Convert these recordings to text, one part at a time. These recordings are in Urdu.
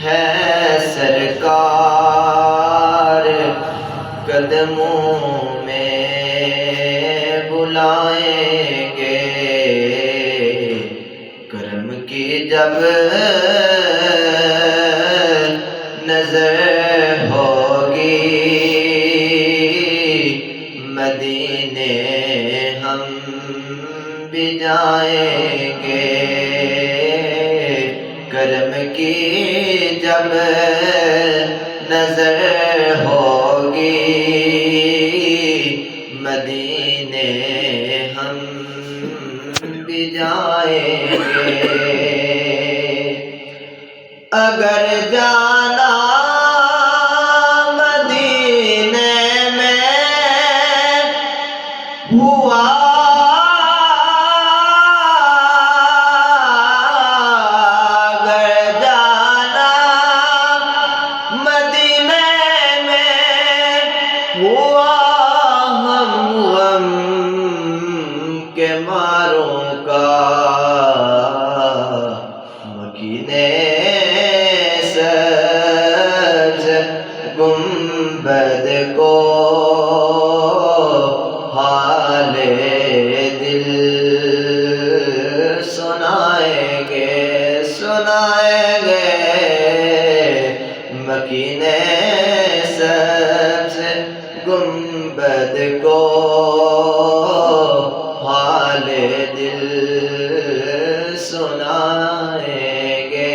ہے سرکار قدموں میں بلائیں گے، کرم کی جب نظر ہوگی مدینے ہم بھی جائیں گے، کرم کی جب نظر ہوگی مدینے ہم بھی جائیں گے۔ اگر جانا مدینے میں ہوا ہم غم کے ماروں کا مکینے سبز گنبد کو حال دل سنائیں گے مکینے سبز گنبد کو حال دل سنائیں گے۔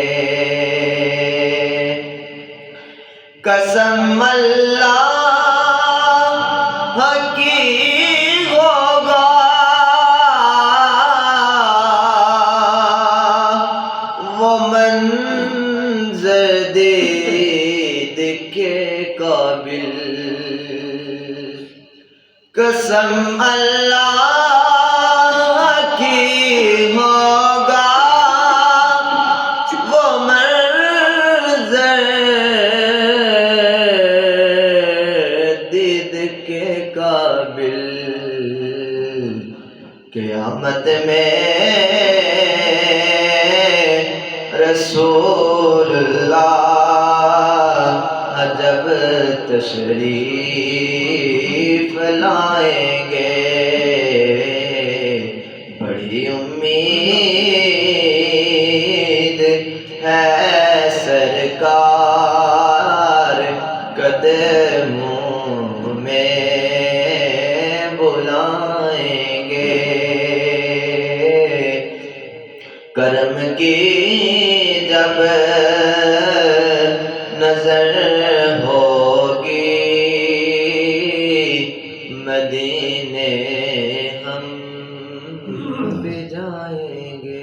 قسم اللہ کی ہوگا وہ منظر دید کے قابل، قسم اللہ کی ہوگا وہ منظر دید کے قابل، قیامت میں رسول اللہ جب تشریف لائیں گے، بڑی امید ہے سرکار قدموں میں بلائیں گے، کرم کی جب نظر ہوگی مدینے ہم بھی جائیں گے۔